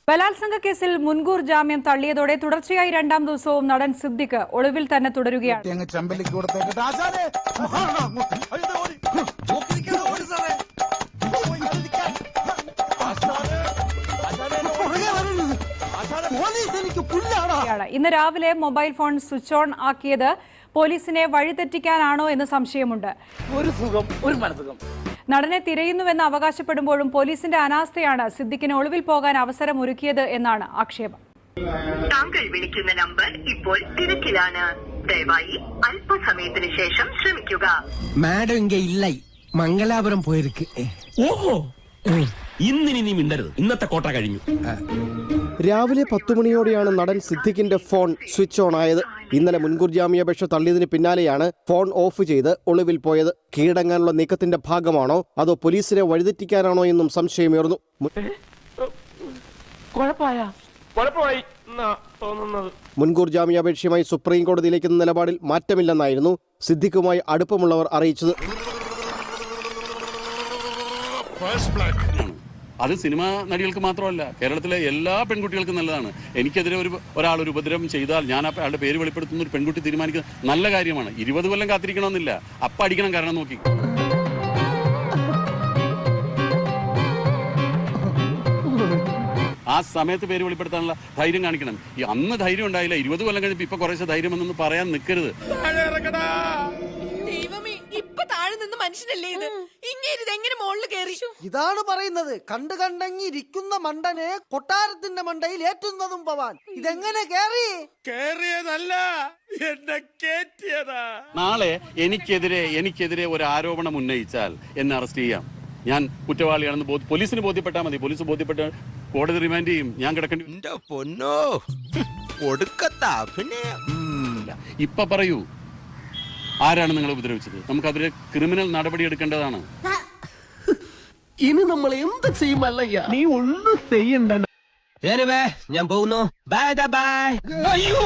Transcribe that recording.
ബലാത്സംഗ കേസിൽ മുൻകൂർ ജാമ്യം തള്ളിയതോടെ തുടർച്ചയായി രണ്ടാം ദിവസവും നടൻ സിദ്ദിഖ് ഒളിവിൽ തന്നെ തുടരുകയാണ്. ഇന്ന് രാവിലെ മൊബൈൽ ഫോൺ സ്വിച്ച് ഓൺ ആക്കിയത് പോലീസിനെ വഴിതെറ്റിക്കാനാണോ എന്ന് സംശയമുണ്ട്. നടനെ തിരയുന്നുവെന്ന് അവകാശപ്പെടുമ്പോഴും പോലീസിന്റെ അനാസ്ഥയാണ് സിദ്ദിഖിന് ഒളിവിൽ പോകാൻ അവസരമൊരുക്കിയത് എന്നാണ് ആക്ഷേപം. താങ്കൾ വിളിക്കുന്ന നമ്പർ ഇപ്പോൾ തിരക്കിലാണ്. ദയവായി അല്പസമയത്തിന് ശേഷം ശ്രമിക്കുക. മാഡം ഇങ്ങ ഇല്ല, മംഗലാപുരം പോയിരിക്ക്. ഓഹോ, ഇന്നിനി നീ മിണ്ടരുത്. ഇന്നത്തെ കോട്ട കഴിഞ്ഞു. രാവിലെ 10 മണിയോടെയാണ് നടൻ സിദ്ദിഖിന്റെ ഫോൺ സ്വിച്ച് ഓൺ ആയത്. ഇന്നലെ മുൻകൂർ ജാമ്യാപേക്ഷ തള്ളിയതിന് പിന്നാലെയാണ് ഫോൺ ഓഫ് ചെയ്ത് ഒളിവിൽ പോയത്. കീഴടങ്ങാനുള്ള നീക്കത്തിന്റെ ഭാഗമാണോ അതോ പോലീസിനെ വഴിതെറ്റിക്കാനാണോ എന്നും സംശയമേറുന്നു. മുൻകൂർ ജാമ്യാപേക്ഷയുമായി സുപ്രീം കോടതിയിലേക്ക് നിലപാടിൽ മാറ്റമില്ലെന്നായിരുന്നു സിദ്ദിഖുമായി അടുപ്പമുള്ളവർ അറിയിച്ചത്. അത് സിനിമാ നടികൾക്ക് മാത്രമല്ല, കേരളത്തിലെ എല്ലാ പെൺകുട്ടികൾക്കും നല്ലതാണ്. എനിക്കെതിരെ ഒരാളൊരു ഉപദ്രവം ചെയ്താൽ ഞാൻ അയാളുടെ പേര് വെളിപ്പെടുത്തുന്ന ഒരു പെൺകുട്ടി തീരുമാനിക്കുന്നത് നല്ല കാര്യമാണ്. 20 കൊല്ലം കാത്തിരിക്കണമെന്നില്ല, അപ്പം അടിക്കണം കാരണം നോക്കി. ആ സമയത്ത് പേര് വെളിപ്പെടുത്താനുള്ള ധൈര്യം കാണിക്കണം. ഈ അന്ന് ധൈര്യം ഉണ്ടായില്ല, 20 കൊല്ലം കഴിഞ്ഞപ്പോൾ ഇപ്പൊ കുറേശ്ശെ ധൈര്യം എന്നൊന്നും പറയാൻ നിൽക്കരുത്. ഇതാണ് പറയുന്നത്, കണ്ടെങ്ങിയിരിക്കുന്ന മണ്ടനെ കൊട്ടാരത്തിന്റെ മണ്ടയിൽ ഏറ്റുന്നതും പവാൻ. ഇതെങ്ങനെ കേറിയതല്ല, എന്നെ കേറ്റിയതാ. നാളെ എനിക്കെതിരെ ഒരു ആരോപണം ഉന്നയിച്ചാൽ എന്നെ അറസ്റ്റ് ചെയ്യാം. ഞാൻ കുറ്റവാളിയാണെന്ന് പോലീസിന് ബോധ്യപ്പെട്ടാൽ മതി. പോലീസ് ബോധ്യപ്പെട്ട് കോടതി റിമാൻഡ് ചെയ്യും. ഞാൻ കിടക്കേണ്ടി. ഇപ്പൊ പറയൂ, ആരാണ് നിങ്ങളെ ഉപദ്രവിച്ചത്? നമുക്കതിരെ ക്രിമിനൽ നടപടി എടുക്കേണ്ടതാണ്. ഇനി നമ്മൾ എന്ത് ചെയ്യുമല്ലയ്യ? നീ ഒന്നും ചെയ്യണ്ട. ഞാൻ പോകുന്നു. Bye bye. അയ്യോ.